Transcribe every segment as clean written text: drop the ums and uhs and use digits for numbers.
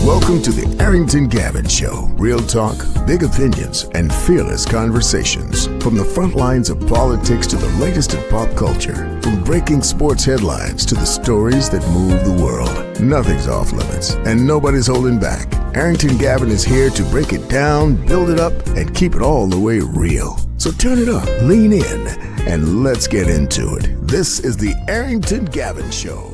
Welcome to the Arrington Gavin Show. Real talk, big opinions, and fearless conversations. From the front lines of politics to the latest in pop culture. From breaking sports headlines to the stories that move the world. Nothing's off limits, and nobody's holding back. Arrington Gavin is here to break it down, build it up, and keep it all the way real. So turn it up, lean in, and let's get into it. This is the Arrington Gavin Show.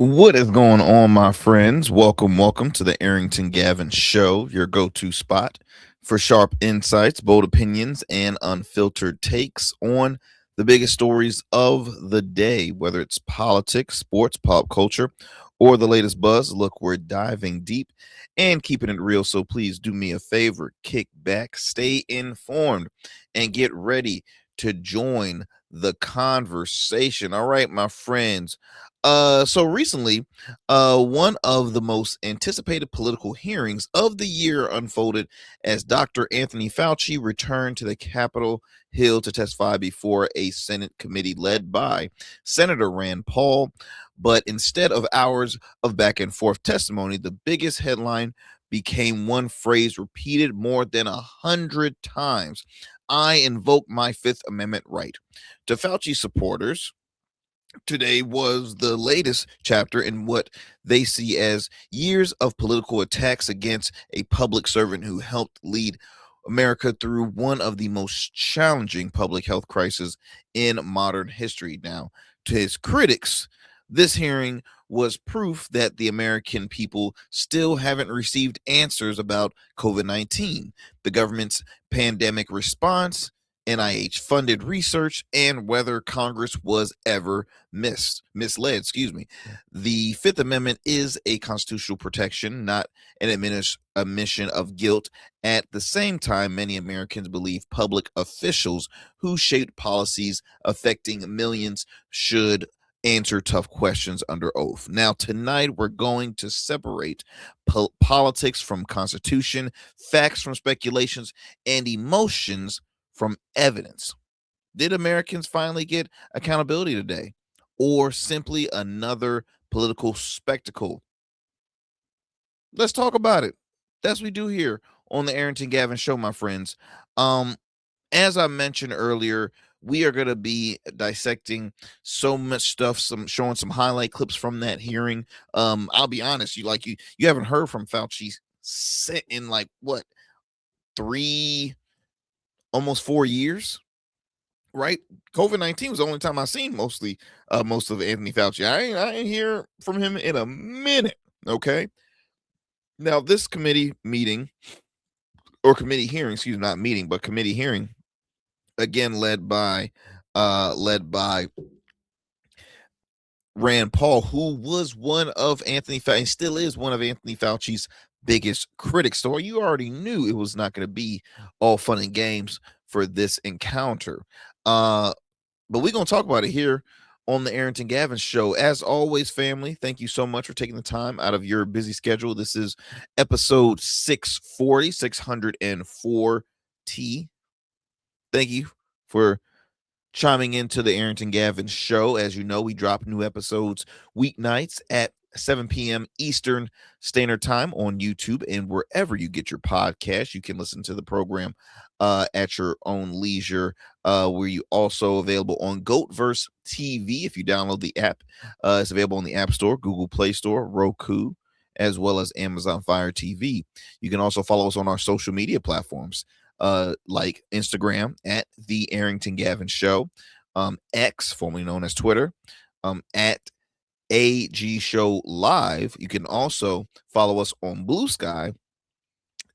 What is going on, my friends? Welcome to the Arrington Gavin Show, your go-to spot for sharp insights, bold opinions, and unfiltered takes on the biggest stories of the day, whether it's politics, sports, pop culture, or the latest buzz. Look, we're diving deep and keeping it real, so please do me a favor, kick back, stay informed, and get ready to join the conversation. All right, my friends. So recently, one of the most anticipated political hearings of the year unfolded as Dr. Anthony Fauci returned to the Capitol Hill to testify before a Senate committee led by Senator Rand Paul. But instead of hours of back and forth testimony, the biggest headline became one phrase repeated more than 100 times. I invoke my Fifth Amendment right. To Fauci supporters, today was the latest chapter in what they see as years of political attacks against a public servant who helped lead America through one of the most challenging public health crises in modern history. Now, to his critics, this hearing was proof that the American people still haven't received answers about COVID-19, the government's pandemic response, NIH-funded research, and whether Congress was ever misled. The Fifth Amendment is a constitutional protection, not an admission of guilt. At the same time, many Americans believe public officials who shaped policies affecting millions should answer tough questions under oath. Now, tonight, we're going to separate politics from constitution, facts from speculations, and emotions from evidence. Did Americans finally get accountability today, or simply another political spectacle? Let's talk about it. That's what we do here on the Arrington Gavin Show, my friends. As I mentioned earlier, we are going to be dissecting so much stuff, showing some highlight clips from that hearing. I'll be honest, you haven't heard from Fauci in like what, almost 4 years, right? COVID-19 was the only time I've seen most of Anthony Fauci. I ain't hear from him in a minute. Okay. Now, this committee hearing, again, led by Rand Paul, who was one of Anthony Fauci, and still is one of Anthony Fauci's biggest critics. So you already knew it was not going to be all fun and games for this encounter. But we're going to talk about it here on the Arrington Gavin Show. As always, family, thank you so much for taking the time out of your busy schedule. This is episode 604. Thank you for chiming into the Arrington Gavin Show. As you know, we drop new episodes weeknights at 7 p.m. Eastern Standard Time on YouTube and wherever you get your podcast. You can listen to the program at your own leisure. Where you also available on Goatverse TV if you download the app. It's available on the App Store, Google Play Store, Roku, as well as Amazon Fire TV. You can also follow us on our social media platforms, like Instagram at the Arrington Gavin Show, X, formerly known as Twitter, at AG Show Live. You can also follow us on Blue Sky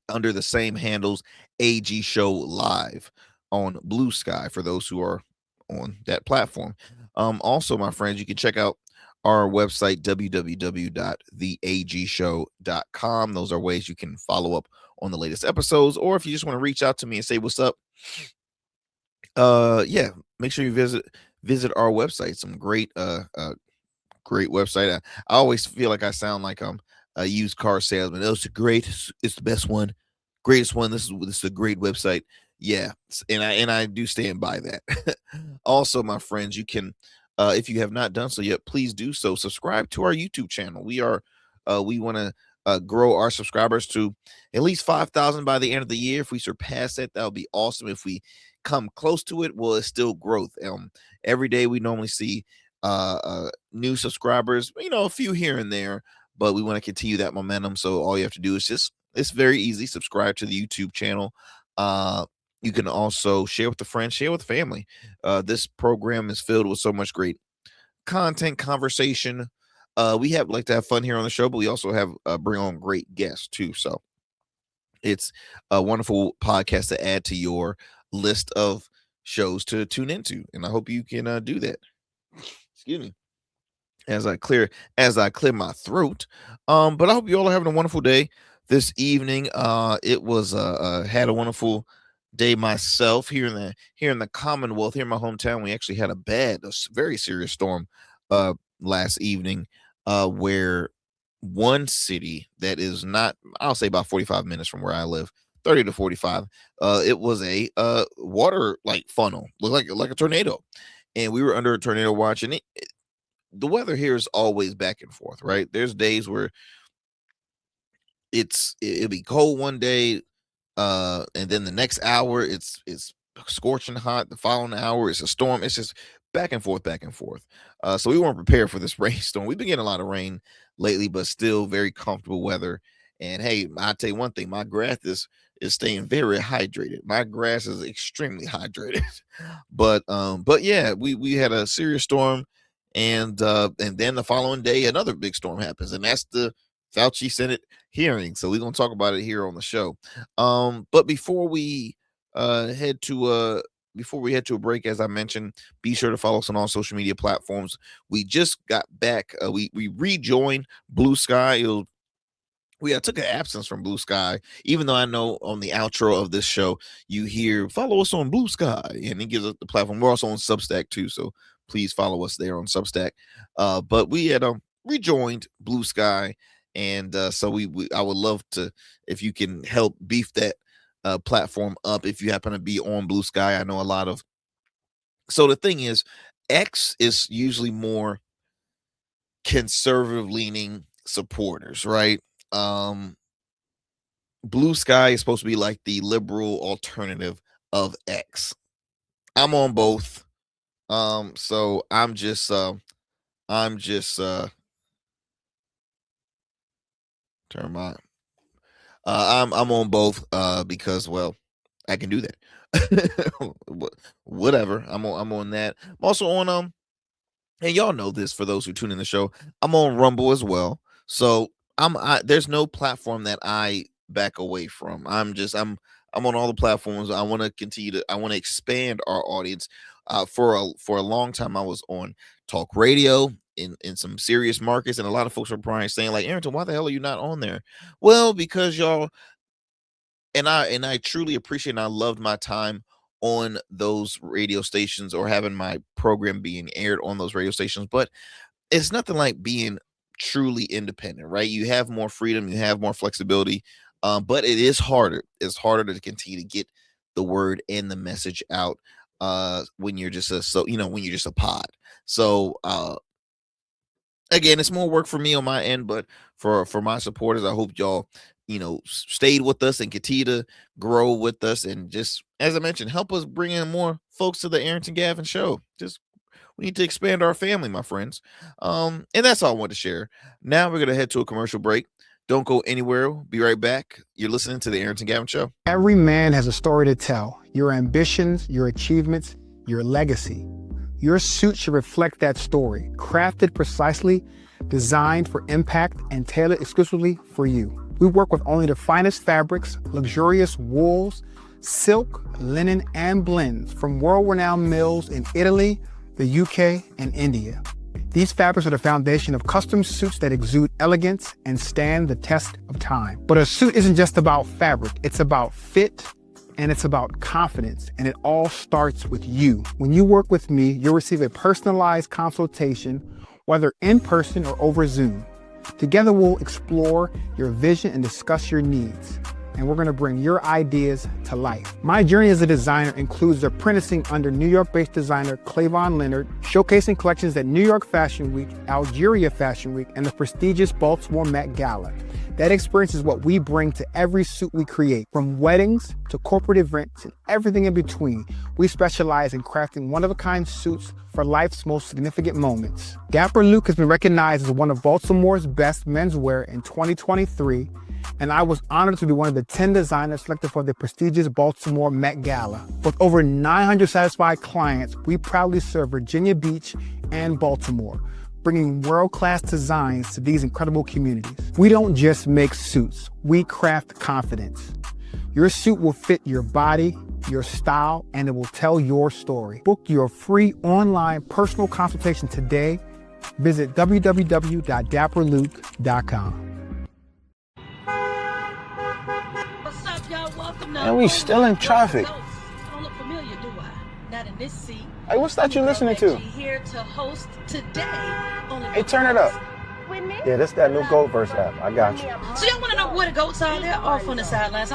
under the same handles, AG Show Live on Blue Sky, for those who are on that platform. Also, my friends, you can check out our website, www.theagshow.com. Those are ways you can follow up on the latest episodes, or if you just want to reach out to me and say what's up, make sure you visit our website. Some great website. I always feel like I sound like I'm a used car salesman. Oh, it's the best one, greatest one. This is a great website. Yeah, and I do stand by that. Also, my friends, you can, if you have not done so yet, please do so. Subscribe to our YouTube channel. We want to grow our subscribers to at least 5,000 by the end of the year. If we surpass that, that would be awesome. If we come close to it, well, it's still growth. Every day we normally see new subscribers, a few here and there, but we want to continue that momentum. So all you have to do is it's very easy. Subscribe to the YouTube channel. You can also share with a friend, share with family. This program is filled with so much great content, conversation. We like to have fun here on the show, but we also have bring on great guests too. So it's a wonderful podcast to add to your list of shows to tune into, and I hope you can do that. Excuse me as I clear my throat. But I hope you all are having a wonderful day this evening. It was had a wonderful day myself here in the Commonwealth, here in my hometown. We actually had a very serious storm last evening, where one city that is not, I'll say about 45 minutes from where I live, 30 to 45, it was a water like funnel, looked like a tornado, and we were under a tornado watch. And the weather here is always back and forth, right? There's days where it'll be cold one day, and then the next hour it's scorching hot. The following hour it's a storm. It's just back and forth. So we weren't prepared for this rainstorm. We've been getting a lot of rain lately, but still very comfortable weather. And hey, I'll tell you one thing, my grass is staying very hydrated. My grass is extremely hydrated. but yeah, we had a serious storm, and then the following day another big storm happens, and that's the Fauci Senate hearing. So we're gonna talk about it here on the show. But before we head to a break, as I mentioned, be sure to follow us on all social media platforms. We just got back. We rejoined Blue Sky. We took an absence from Blue Sky, even though I know on the outro of this show you hear follow us on Blue Sky, and it gives us the platform. We're also on Substack too, so please follow us there on Substack. But we had rejoined Blue Sky, and so I would love to, if you can help beef that platform up if you happen to be on Blue Sky. I know a lot of, so the thing is, X is usually more conservative leaning supporters, right? Blue Sky is supposed to be like the liberal alternative of X. I'm on both. So I'm just turn my I'm on both because, well, I can do that. Whatever. I'm on that. I'm also on and y'all know this, for those who tune in the show, I'm on Rumble as well. So there's no platform that I back away from. I'm on all the platforms. I want to expand our audience. For a long time I was on talk radio in some serious markets, and a lot of folks were probably saying like, Arrington, why the hell are you not on there? Well, because y'all, and I truly appreciate, and I loved my time on those radio stations, or having my program being aired on those radio stations, but it's nothing like being truly independent, right? You have more freedom, you have more flexibility, but it is harder. It's harder to continue to get the word and the message out when you're just a pod. So again, it's more work for me on my end, but for my supporters, I hope y'all stayed with us and continue to grow with us, and just, as I mentioned, help us bring in more folks to the Arrington Gavin show. We need to expand our family, my friends. And that's all I want to share. Now we're going to head to a commercial break. Don't go anywhere. We'll be right back. You're listening to the Arrington Gavin show. Every man has a story to tell. Your ambitions, your achievements, your legacy. Your suit should reflect that story, crafted precisely, designed for impact, and tailored exclusively for you. We work with only the finest fabrics, luxurious wools, silk, linen, and blends from world-renowned mills in Italy, the UK, and India. These fabrics are the foundation of custom suits that exude elegance and stand the test of time. But a suit isn't just about fabric, it's about fit, and it's about confidence, and it all starts with you. When you work with me, you'll receive a personalized consultation, whether in person or over Zoom. Together we'll explore your vision and discuss your needs. and we're going to bring your ideas to life. My journey as a designer includes apprenticing under New York-based designer Clavon Leonard, showcasing collections at New York Fashion Week, Algeria Fashion Week, and the prestigious Baltimore Met Gala. That experience is what we bring to every suit we create, from weddings to corporate events and everything in between. We specialize in crafting one-of-a-kind suits for life's most significant moments. Dapper Luke has been recognized as one of Baltimore's best menswear in 2023, and I was honored to be one of the 10 designers selected for the prestigious Baltimore Met Gala. With over 900 satisfied clients, we proudly serve Virginia Beach and Baltimore, bringing world-class designs to these incredible communities. We don't just make suits, we craft confidence. Your suit will fit your body, your style, and it will tell your story. Book your free online personal consultation today. Visit www.dapperluke.com. What's up, y'all? Welcome to And we still in traffic. I don't look familiar, do I? Not in this seat. Hey, what's that you listening to? Here to host today. Hey, turn it up. With me? Yeah, this that new GoVerse app. I got you. So y'all want to know where the goats are? They're off on the sidelines.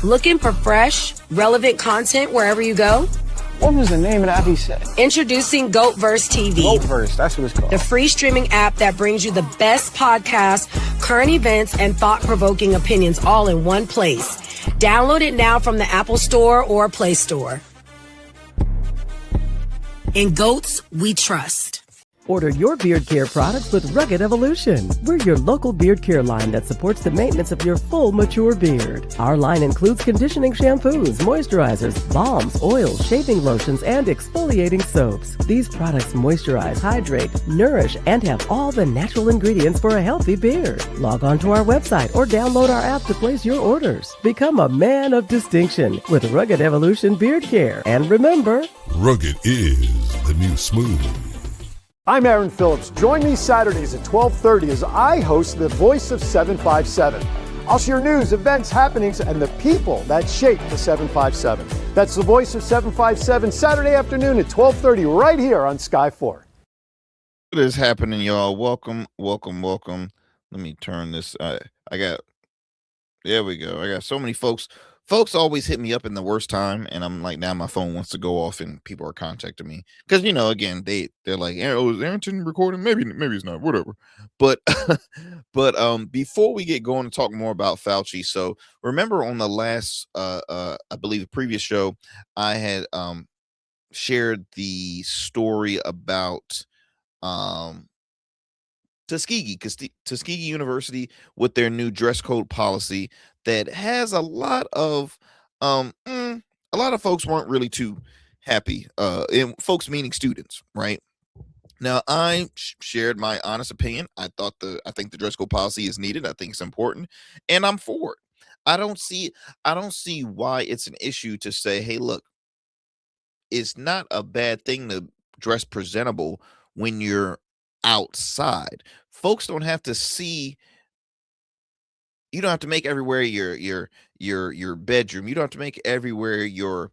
Looking for fresh, relevant content wherever you go? What was the name of the app he said? Introducing GoatVerse TV, GoVerse, that's what it's called. the free streaming app that brings you the best podcasts, current events, and thought-provoking opinions all in one place. Download it now from the Apple Store or Play Store. In Goats, we trust. Order your beard care products with Rugged Evolution. We're your local beard care line that supports the maintenance of your full, mature beard. Our line includes conditioning shampoos, moisturizers, balms, oils, shaving lotions, and exfoliating soaps. These products moisturize, hydrate, nourish, and have all the natural ingredients for a healthy beard. Log on to our website or download our app to place your orders. Become a man of distinction with Rugged Evolution Beard Care. And remember, Rugged is the new smooth. I'm Aaron Phillips. Join me Saturdays at 12:30 as I host The Voice of 757. I'll share news, events, happenings, and the people that shape the 757. That's The Voice of 757, Saturday afternoon at 12:30 right here on Sky 4. What is happening, y'all? Welcome. Let me turn this. There we go. I got so many folks. Folks always hit me up in the worst time, and I'm like, now my phone wants to go off, and people are contacting me because again, they're like, "Oh, is Arrington recording? Maybe it's not. Whatever." But before we get going to talk more about Fauci, so remember on the last, I believe the previous show, I had shared the story about Tuskegee University with their new dress code policy that has a lot of folks weren't really too happy. And folks meaning students, right? Now I shared my honest opinion. I think the dress code policy is needed. I think it's important, and I'm for it. I don't see why it's an issue to say, hey, look, it's not a bad thing to dress presentable when you're outside. Folks don't have to see. You don't have to make everywhere your bedroom. You don't have to make everywhere your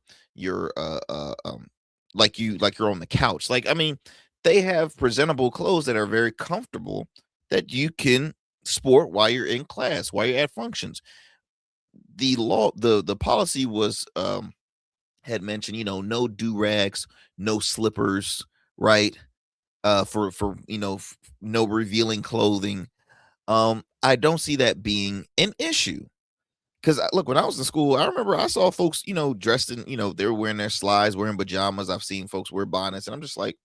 like you're on the couch. Like, I mean, they have presentable clothes that are very comfortable that you can sport while you're in class, while you're at functions. The policy was had mentioned, no do-rags, no slippers, right? For no revealing clothing. I don't see that being an issue. Because look, when I was in school, I remember I saw folks, dressed in, they were wearing their slides, wearing pajamas. I've seen folks wear bonnets, and I'm just like,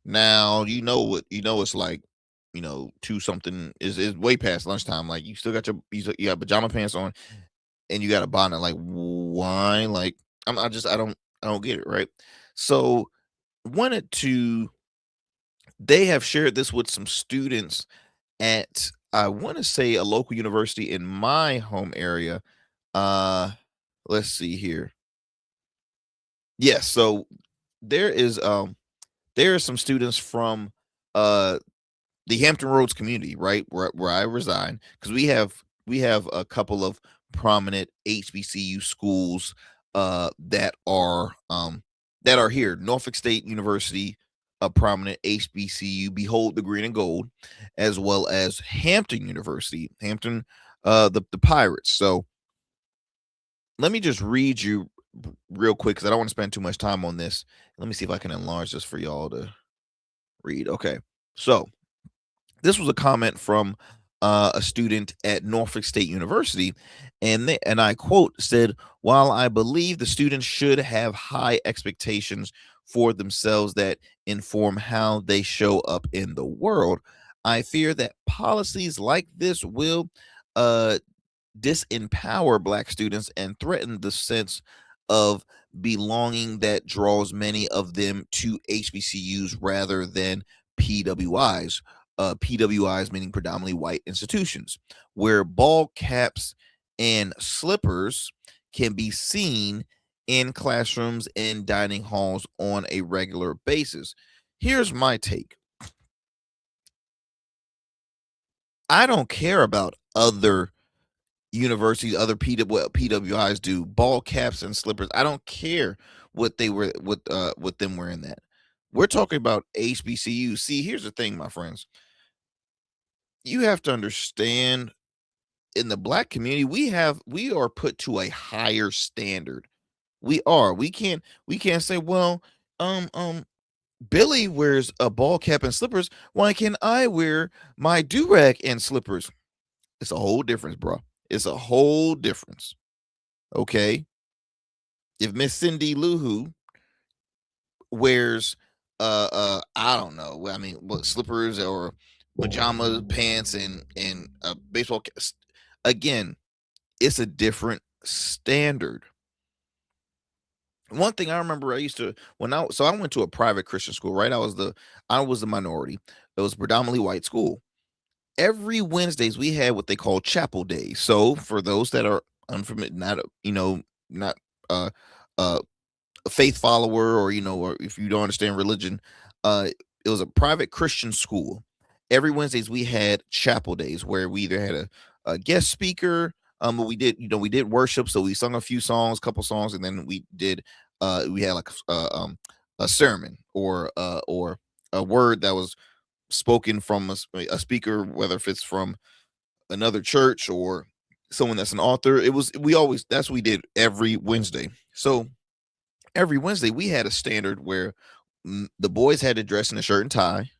now it's like, 2 something is way past lunchtime. Like, you still got you got pajama pants on, and you got a bonnet. Like, why? Like, I don't get it, right? So they have shared this with some students at, I want to say, a local university in my home area. Let's see here. Yes, so there are some students from the Hampton Roads community, right, where I reside, because we have a couple of prominent HBCU schools that are here. Norfolk State University, a prominent HBCU, Behold the Green and Gold, as well as Hampton University. Hampton the pirates. So let me just read you real quick because I don't want to spend too much time on this. Let me see if I can enlarge this for y'all to read. Okay, so this was a comment from a student at Norfolk State University, and I quote said, "While I believe the students should have high expectations for themselves that inform how they show up in the world, I fear that policies like this will uh, disempower Black students and threaten the sense of belonging that draws many of them to HBCUs rather than PWIs. PWIs meaning predominantly white institutions, where ball caps and slippers can be seen in classrooms and dining halls on a regular basis." Here's my take. I don't care about other universities, other what PWIs do, ball caps and slippers. I don't care what they were with them wearing that. We're talking about HBCU. See, here's the thing, my friends. You have to understand, in the Black community, we are put to a higher standard. We are. We can't say, well, Billy wears a ball cap and slippers. Why can't I wear my do-rag and slippers? It's a whole difference, bro. It's a whole difference. Okay. If Miss Cindy Lou Who wears I don't know, I mean, what, slippers or pajamas, pants, and a baseball again, it's a different standard. One thing I remember, I used to I went to a private Christian school, right? I was the minority. It was predominantly white school. Every Wednesdays we had what they call chapel days. So for those that are unfamiliar, not uh uh a faith follower, or or if you don't understand religion, uh it was a private Christian school. Every Wednesdays we had chapel days where we either had a guest speaker, but we did worship, so we sung a few songs, couple songs, and then we had like a sermon or a word that was spoken from a speaker, whether if it's from another church or someone that's an author. That's what we did every Wednesday. So every Wednesday we had a standard where the boys had to dress in a shirt and tie,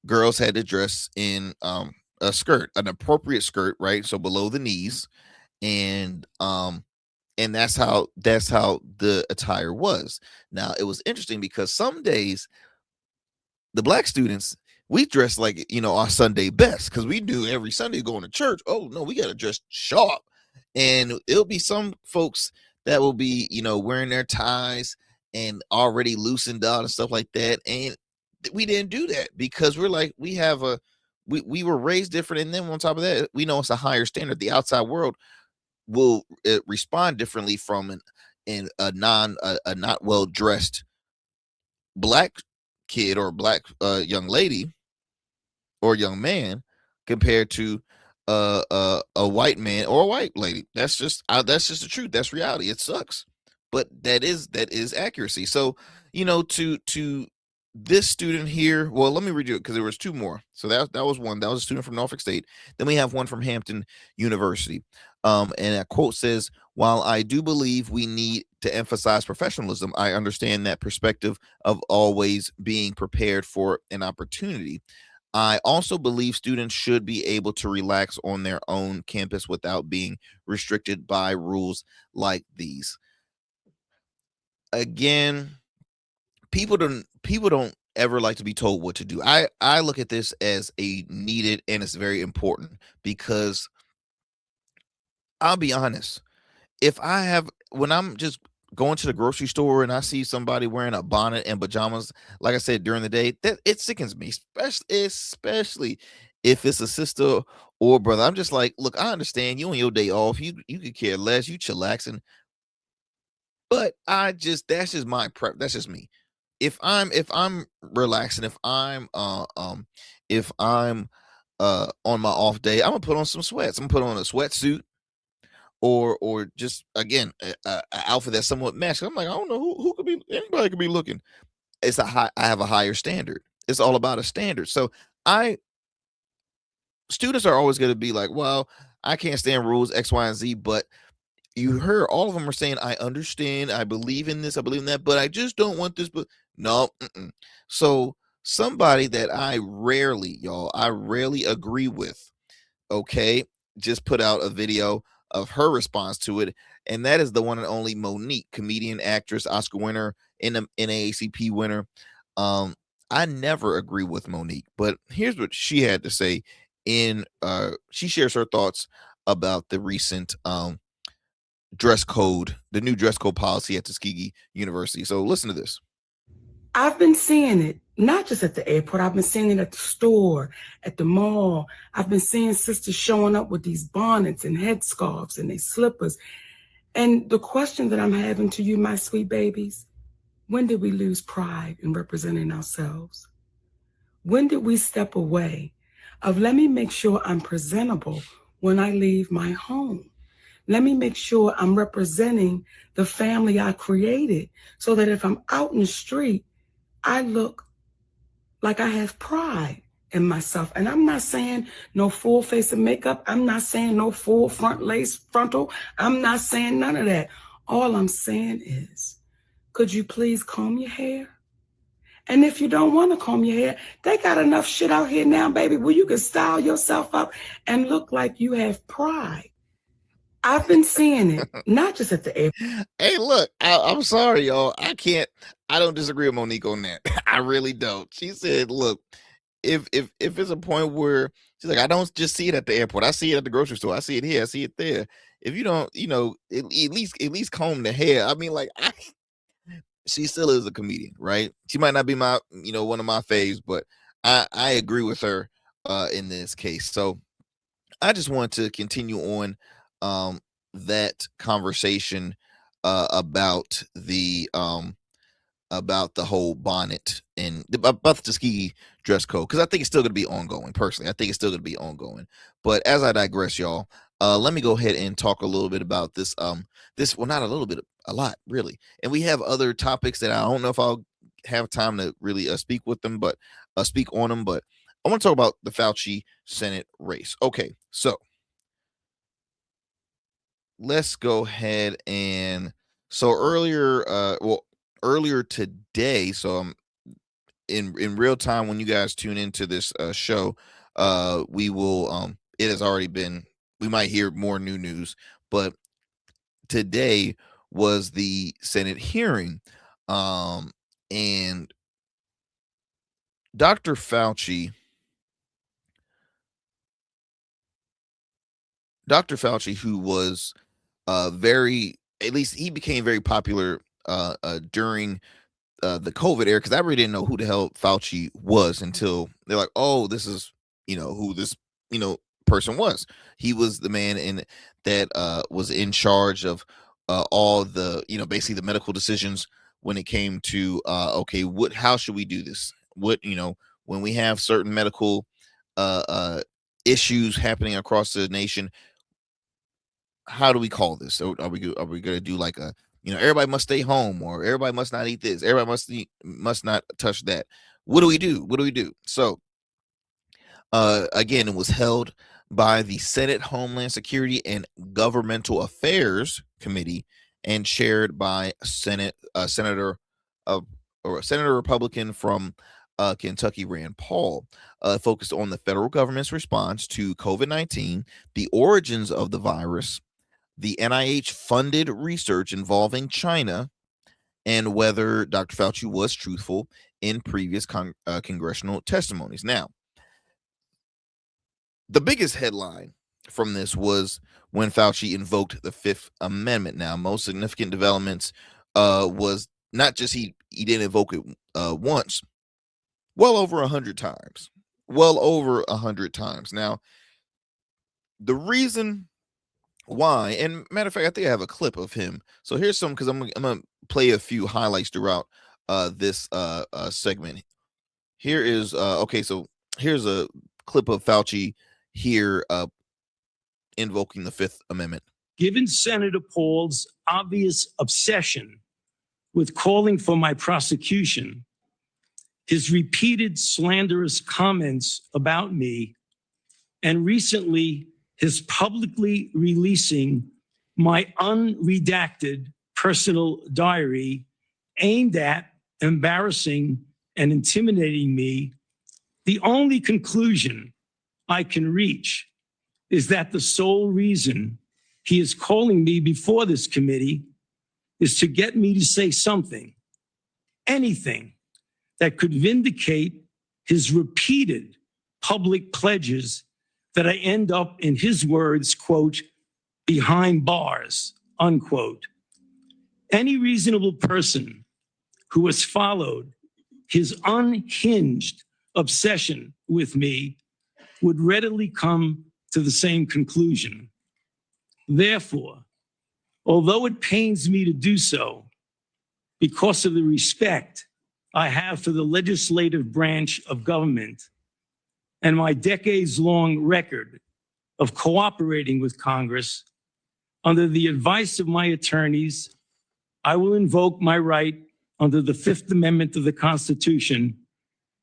girls had to dress in a skirt, an appropriate skirt, right? So below the knees, and that's how the attire was. Now it was interesting because some days the Black students, we dressed like, our Sunday best, because we knew every Sunday going to church, oh no, we got to dress sharp. And it'll be some folks that will be, wearing their ties and already loosened out and stuff like that. And we didn't do that because we're like, we were raised different. And then on top of that, we know it's a higher standard. The outside world will respond differently from a not well dressed Black kid or Black young lady or young man compared to a white man or a white lady. That's just the truth. That's reality. It sucks, but that is accuracy. So to this student here, well, let me read you it because there was two more. So that was one. That was a student from Norfolk State. Then we have one from Hampton University. And that quote says, "While I do believe we need to emphasize professionalism, I understand that perspective of always being prepared for an opportunity. I also believe students should be able to relax on their own campus without being restricted by rules like these." Again, people don't ever like to be told what to do. I look at this as a needed, and it's very important because I'll be honest. If when I'm just going to the grocery store and I see somebody wearing a bonnet and pajamas, like I said, during the day, that it sickens me, especially if it's a sister or brother. I'm just like, look, I understand you on your day off. You could care less. You chillaxing. But that's just my prep. That's just me. If I'm relaxing, if I'm on my off day, I'm gonna put on some sweats. I'm gonna put on a sweatsuit or just again a outfit that's somewhat matched. I'm like, I don't know who could be, anybody could be looking. I have a higher standard. It's all about a standard. So I students are always going to be like, well, I can't stand rules X, Y, and Z, but you heard all of them are saying, I understand, I believe in this, I believe in that, but I just don't want this. But no. So somebody that I rarely agree with, okay, just put out a video of her response to it. And that is the one and only Monique, comedian, actress, Oscar winner, NAACP winner. I never agree with Monique, but here's what she had to say. She shares her thoughts about the recent dress code, the new dress code policy at Tuskegee University. So listen to this. I've been seeing it, not just at the airport. I've been seeing it at the store, at the mall. I've been seeing sisters showing up with these bonnets and headscarves and their slippers. And the question that I'm having to you, my sweet babies, when did we lose pride in representing ourselves? When did we step away of let me make sure I'm presentable when I leave my home? Let me make sure I'm representing the family I created so that if I'm out in the street, I look like I have pride in myself. And I'm not saying no full face of makeup. I'm not saying no full front lace frontal. I'm not saying none of that. All I'm saying is, could you please comb your hair? And if you don't want to comb your hair, they got enough shit out here now, baby, where you can style yourself up and look like you have pride. I've been seeing it, not just at the airport. Hey, look, I'm sorry, y'all. I don't disagree with Monique on that. I really don't. She said, look, if it's a point where she's like, I don't just see it at the airport. I see it at the grocery store. I see it here. I see it there. If you don't, at least comb the hair. I mean, like, she still is a comedian, right? She might not be my, one of my faves, but I agree with her in this case. So I just want to continue on that conversation about the whole bonnet and about the Tuskegee dress code, because I think it's still going to be ongoing. Personally, I think it's still going to be ongoing. But as I digress, y'all, let me go ahead and talk a little bit about this. Well, not a little bit, a lot, really. And we have other topics that I don't know if I'll have time to really speak on them. But I want to talk about the Fauci Senate race. Okay, so let's go ahead and earlier today, so in real time when you guys tune into this show, we will it has already been, we might hear more new news, but today was the Senate hearing, and Dr. Fauci, who was at least he became very popular during the COVID era, because I really didn't know who the hell Fauci was until they're like, oh, this is who this person was. He was the man that was in charge of all the basically the medical decisions when it came to okay, how should we do this? When we have certain medical issues happening across the nation, how do we call this? So are we going to do like a everybody must stay home, or everybody must not eat this, everybody must not touch that? What do we do? So again, it was held by the Senate Homeland Security and Governmental Affairs Committee and chaired by Senator Republican from Kentucky, Rand Paul. Focused on the federal government's response to COVID-19, the origins of the virus, the NIH-funded research involving China, and whether Dr. Fauci was truthful in previous congressional testimonies. Now, the biggest headline from this was when Fauci invoked the Fifth Amendment. Now, most significant developments was not just he didn't invoke it once, well over 100 times. Now, the reason why, and matter of fact, I think I have a clip of him. So here's some, because I'm gonna play a few highlights throughout this segment. Here is okay. So here's a clip of Fauci here invoking the Fifth Amendment. Given Senator Paul's obvious obsession with calling for my prosecution, his repeated slanderous comments about me, and recently his publicly releasing my unredacted personal diary aimed at embarrassing and intimidating me, the only conclusion I can reach is that the sole reason he is calling me before this committee is to get me to say something, anything that could vindicate his repeated public pledges that I end up, in his words, quote, behind bars, unquote. Any reasonable person who has followed his unhinged obsession with me would readily come to the same conclusion. Therefore, although it pains me to do so, because of the respect I have for the legislative branch of government and my decades-long record of cooperating with Congress, under the advice of my attorneys, I will invoke my right under the Fifth Amendment of the Constitution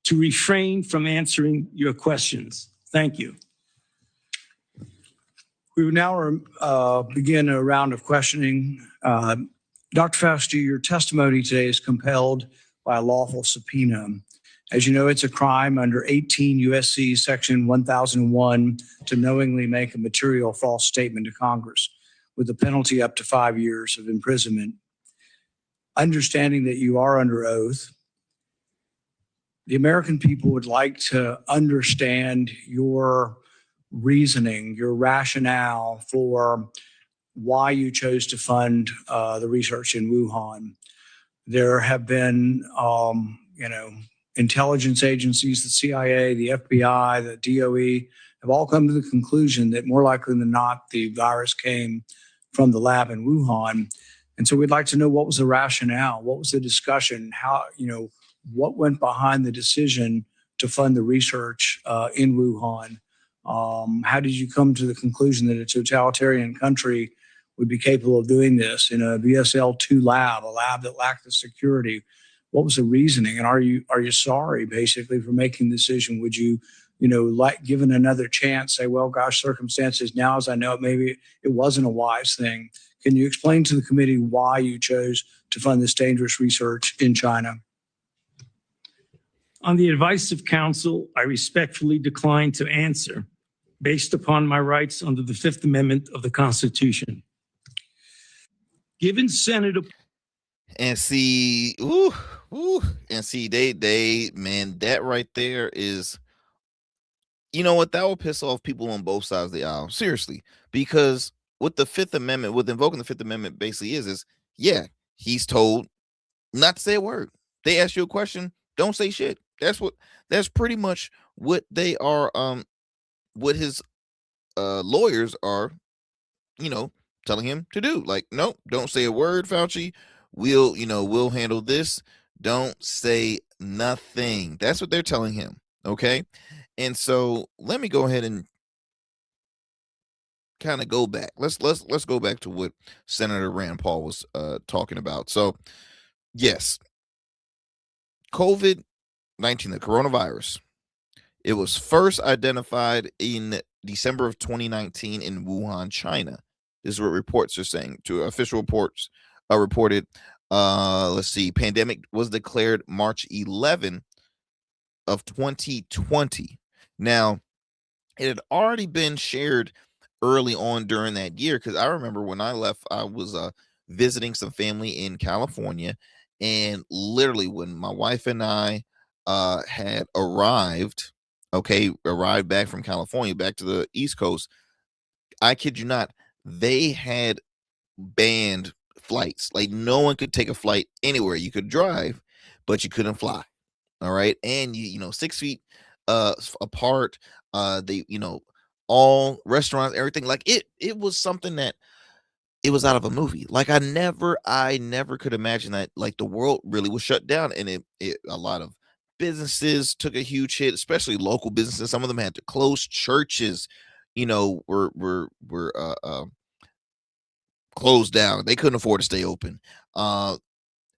to refrain from answering your questions. Thank you. We will now begin a round of questioning. Dr. Fauci, your testimony today is compelled by a lawful subpoena. As you know, it's a crime under 18 U.S.C. Section 1001 to knowingly make a material false statement to Congress, with a penalty up to 5 years of imprisonment. Understanding that you are under oath, the American people would like to understand your reasoning, your rationale for why you chose to fund the research in Wuhan. There have been, intelligence agencies, the CIA, the FBI, the DOE, have all come to the conclusion that more likely than not, the virus came from the lab in Wuhan. And so we'd like to know, what was the rationale? What was the discussion? How, what went behind the decision to fund the research in Wuhan? How did you come to the conclusion that a totalitarian country would be capable of doing this in a VSL-2 lab, a lab that lacked the security? What was the reasoning? And are you sorry, basically, for making the decision? Would you, like, given another chance, say, well, gosh, circumstances now as I know it, maybe it wasn't a wise thing. Can you explain to the committee why you chose to fund this dangerous research in China? On the advice of counsel, I respectfully decline to answer based upon my rights under the Fifth Amendment of the Constitution. Given Senator... And see, they, man, that right there is, you know what, that will piss off people on both sides of the aisle, seriously, because what the Fifth Amendment, what invoking the Fifth Amendment basically is, yeah, he's told not to say a word. They ask you a question, don't say shit. That's pretty much what they are, what his lawyers are, telling him to do. Like, no, don't say a word, Fauci. We'll handle this. Don't say nothing. That's what they're telling him. Okay. And so let me go ahead and kind of go back. Let's go back to what Senator Rand Paul was talking about. So yes, COVID-19, the coronavirus, it was first identified in December of 2019 in Wuhan, China. This is what reports are saying. To official reports reported, pandemic was declared March 11 of 2020. Now, it had already been shared early on during that year, because I remember when I left, I was visiting some family in California, and literally when my wife and I had arrived back from California back to the East Coast, I kid you not, they had banned flights. Like, no one could take a flight anywhere. You could drive, but you couldn't fly. All right. And 6 feet apart, they, all restaurants, everything, like it was something that it was out of a movie. Like, I never could imagine that, like, the world really was shut down, and a lot of businesses took a huge hit, especially local businesses. Some of them had to close. Churches, were closed down. They couldn't afford to stay open.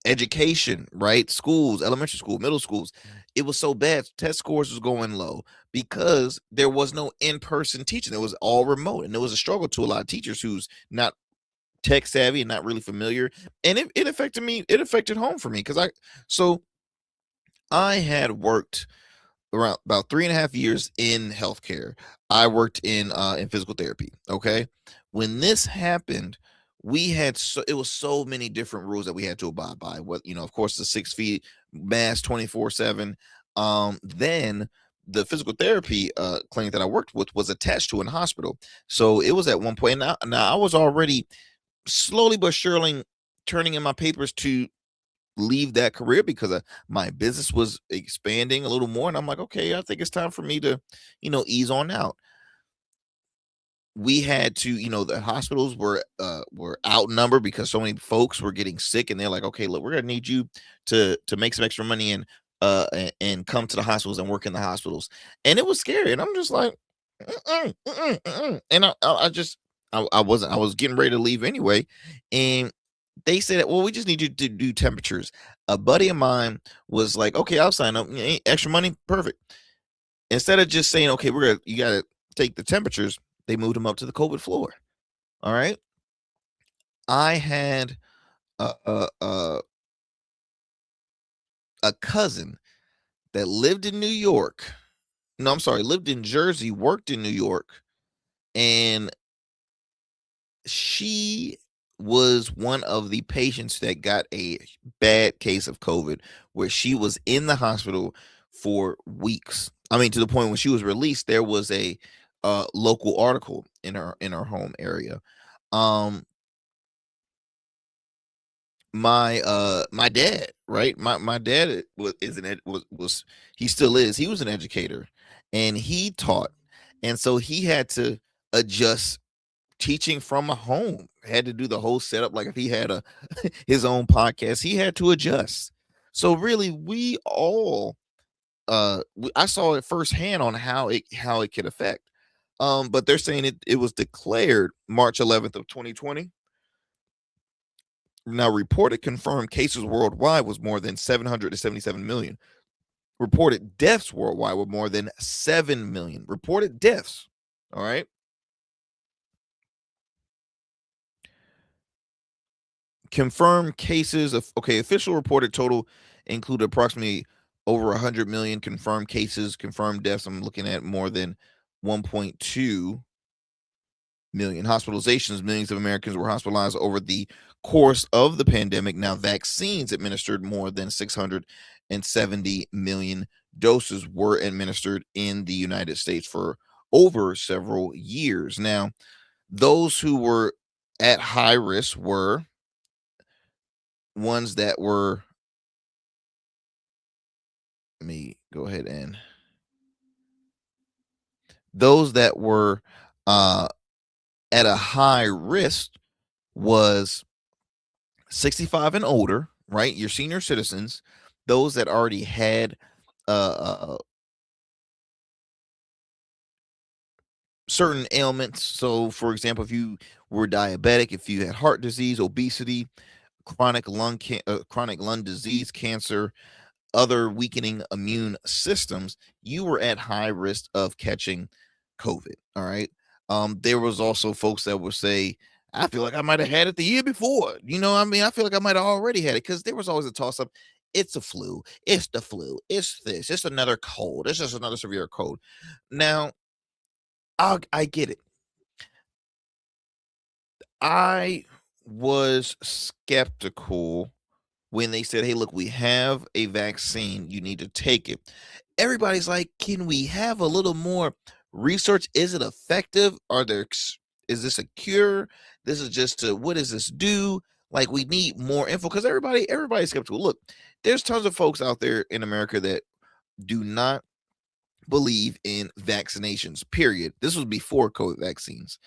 education, right? Schools, elementary school, middle schools, it was so bad. Test scores was going low because there was no in-person teaching. It was all remote, and it was a struggle to a lot of teachers who's not tech savvy and not really familiar. And it affected me. It affected home for me because I had worked around about 3.5 years in healthcare. I worked in physical therapy. Okay. When this happened, it was so many different rules that we had to abide by. What, of course, the 6 feet mask 24/7. Then the physical therapy clinic that I worked with was attached to a hospital. So it was at one point. Now I was already slowly but surely turning in my papers to leave that career because my business was expanding a little more, and I'm like, okay, I think it's time for me to ease on out. We had to, the hospitals were outnumbered because so many folks were getting sick, and they're like, okay, look, we're gonna need you to make some extra money and and come to the hospitals and work in the hospitals. And it was scary, and I'm just like, and I was getting ready to leave anyway. And they said, well, we just need you to do temperatures. A buddy of mine was like, okay, I'll sign up. Extra money, perfect. Instead of just saying, okay, you gotta take the temperatures, they moved him up to the COVID floor. All right. I had a cousin that lived in New York. No, I'm sorry, lived in Jersey, worked in New York, and she was one of the patients that got a bad case of COVID, where she was in the hospital for weeks. I mean, to the point when she was released, there was a local article in her home area. My dad, right? My dad was he still is. He was an educator, and he taught, and so he had to adjust teaching from a home. Had to do the whole setup. Like if he had his own podcast, he had to adjust. So really, we all I saw it firsthand on how it could affect. But they're saying it was declared March 11th of 2020. Now, reported confirmed cases worldwide was more than 777 million. Reported deaths worldwide were more than 7 million. Reported deaths. All right. Confirmed cases of official reported total include approximately over 100 million confirmed cases. Confirmed deaths, I'm looking at more than 1.2 million. Hospitalizations, millions of Americans were hospitalized over the course of the pandemic. Now, vaccines administered, more than 670 million doses were administered in the United States for over several years. Now, those who were at high risk were ones that were, let me go ahead, and those that were at a high risk was 65 and older, right? Your senior citizens, those that already had certain ailments. So, for example, if you were diabetic, if you had heart disease, obesity, chronic lung disease, cancer, other weakening immune systems, you were at high risk of catching COVID. All right. There was also folks that would say, I feel like I might have had it the year before. I feel like I might have already had it, because there was always a toss up. It's a flu. It's the flu. It's this. It's another cold. It's just another severe cold. Now, I get it. I was skeptical when they said, hey, look, we have a vaccine, you need to take it. Everybody's like, can we have a little more research? Is it effective? Is this a cure? This is just what does this do? Like, we need more info, because everybody's skeptical. Look, there's tons of folks out there in America that do not believe in vaccinations, period. This was before COVID vaccines.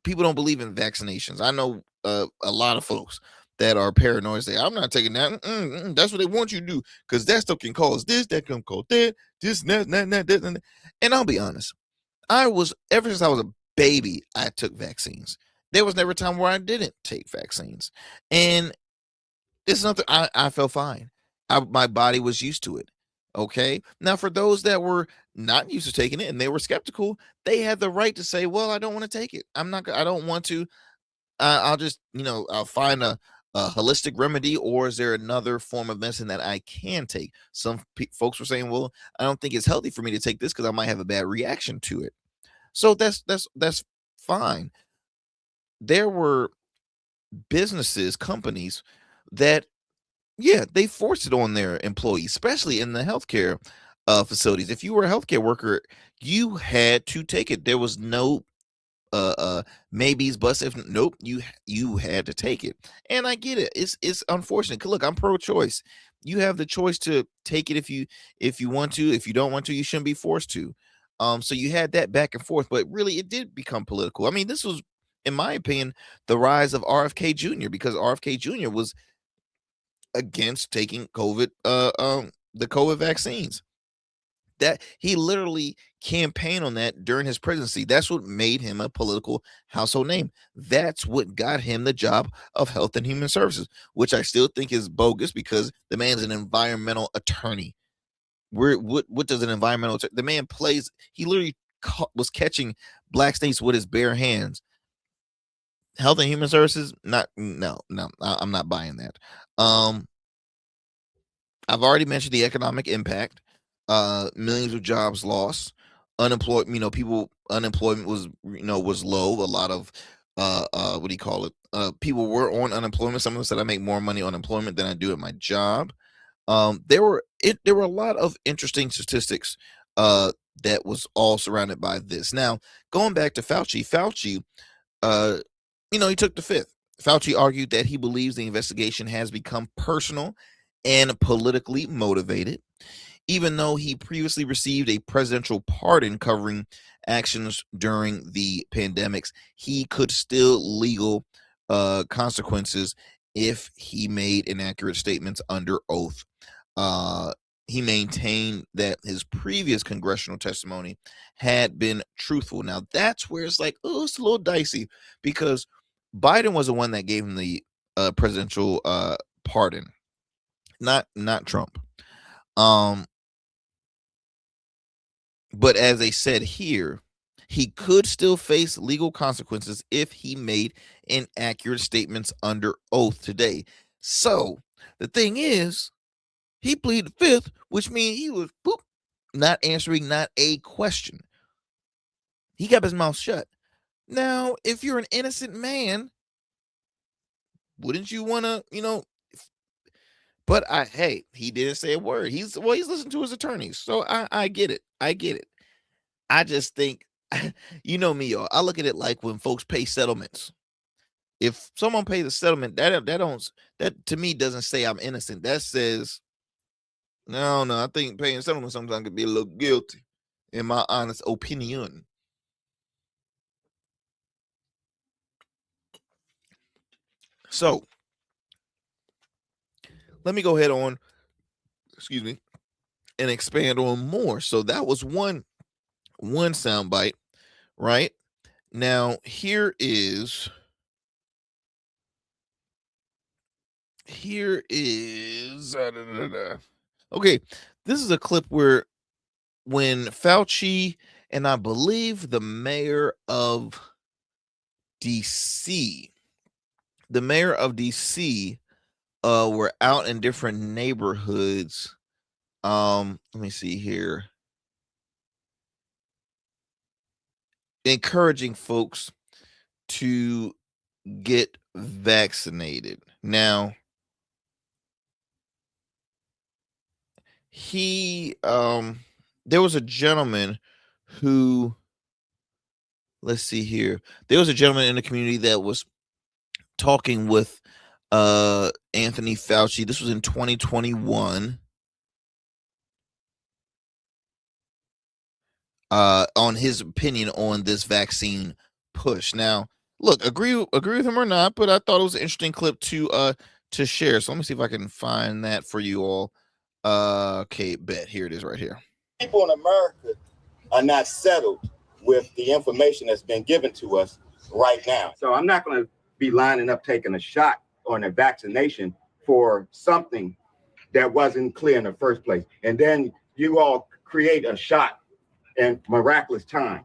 People don't believe in vaccinations. I know a lot of folks that are paranoid, say, I'm not taking that. That's what they want you to do, because that stuff can cause this, that can cause that, this, that. And I'll be honest, ever since I was a baby, I took vaccines. There was never a time where I didn't take vaccines. And It's nothing. I felt fine. My body was used to it. Okay. Now, for those that were not used to taking it and they were skeptical, they had the right to say, "Well, I don't want to take it. I don't want to. I'll just, I'll find a holistic remedy, or is there another form of medicine that I can take?" Some folks were saying, "Well, I don't think it's healthy for me to take this because I might have a bad reaction to it." So that's fine. There were businesses, companies that, yeah, they forced it on their employees, especially in the healthcare facilities. If you were a healthcare worker, you had to take it. There was no maybes, buts. If nope, you had to take it. And I get it. It's unfortunate. 'Cause look, I'm pro-choice. You have the choice to take it if you want to. If you don't want to, you shouldn't be forced to. So you had that back and forth, but really it did become political. I mean, this was, in my opinion, the rise of RFK Jr., because RFK Jr. was against taking the COVID vaccines. That he literally campaigned on that during his presidency. That's what made him a political household name. That's what got him the job of Health and Human Services, which I still think is bogus because the man's an environmental attorney. What does an environmental the man plays? He literally was catching black snakes with his bare hands. Health and Human Services, I'm not buying that. I've already mentioned the economic impact. Millions of jobs lost, unemployment, unemployment was low. A lot of what do you call it, people were on unemployment. Some of them said I make more money on unemployment than I do at my job. There were a lot of interesting statistics that was all surrounded by this. Now, going back to Fauci, he took the fifth. Fauci argued that he believes the investigation has become personal and politically motivated. Even though he previously received a presidential pardon covering actions during the pandemics, he could still legal consequences if he made inaccurate statements under oath. He maintained that his previous congressional testimony had been truthful. Now, that's where it's like, oh, it's a little dicey, because Biden was the one that gave him the presidential pardon, not Trump. But as they said here, he could still face legal consequences if he made inaccurate statements under oath today. So the thing is, he pleaded fifth, which means he was not answering not a question. He kept his mouth shut. Now, if you're an innocent man, wouldn't you want to, but hey, he didn't say a word. He's listening to his attorneys. So I get it. I just think, you know me, y'all. I look at it like when folks pay settlements. If someone pays a settlement, that to me doesn't say I'm innocent. That says, no, I think paying settlement sometimes could be a little guilty, in my honest opinion. So let me go ahead on, and expand on more. So that was one soundbite, right? Now here is okay. This is a clip where when Fauci and I believe the mayor of DC were out in different neighborhoods. Let me see here. Encouraging folks to get vaccinated. Now, there was a gentleman who, let's see here. There was a gentleman in the community that was talking with Anthony Fauci. This was in 2021. On his opinion on this vaccine push. Now, look, agree with him or not, but I thought it was an interesting clip to share. So let me see if I can find that for you all. Okay, bet. Here it is right here. People in America are not settled with the information that's been given to us right now. So I'm not going to be lining up taking a shot or a vaccination for something that wasn't clear in the first place. And then you all create a shot in miraculous time.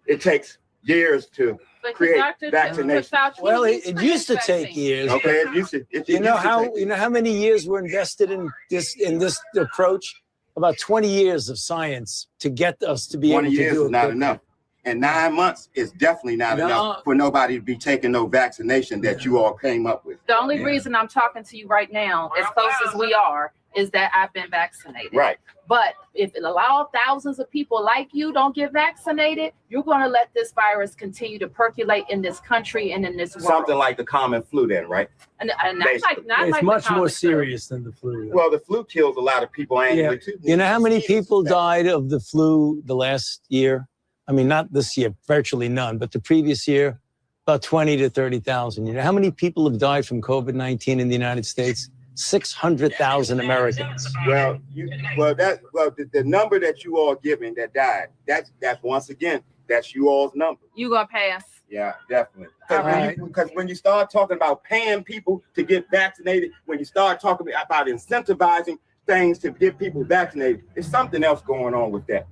It takes years to create vaccination. Well, it used to take years. Okay, it used to. You know how many years were invested in this approach? About 20 years of science to get us to be able to do it. 20 years is not enough. And 9 months is definitely not enough for nobody to be taking no vaccination that you all came up with. The only reason I'm talking to you right now, as close as we are, is that I've been vaccinated. Right. But if it allows thousands of people like you don't get vaccinated, you're going to let this virus continue to percolate in this country and in this world. Something like the common flu then, right? And not it's like much the more common serious than the flu. Well, the flu kills a lot of people annually too. You know how many people died of the flu the last year? I mean, not this year, virtually none, but the previous year, about 20 to 30,000. You know how many people have died from COVID-19 in the United States? 600,000 Americans. Well, the number that you all giving that died, that's once again, that's you all's number. You gonna pass? Yeah, definitely. Because when you start talking about paying people to get vaccinated, when you start talking about incentivizing things to get people vaccinated, there's something else going on with that.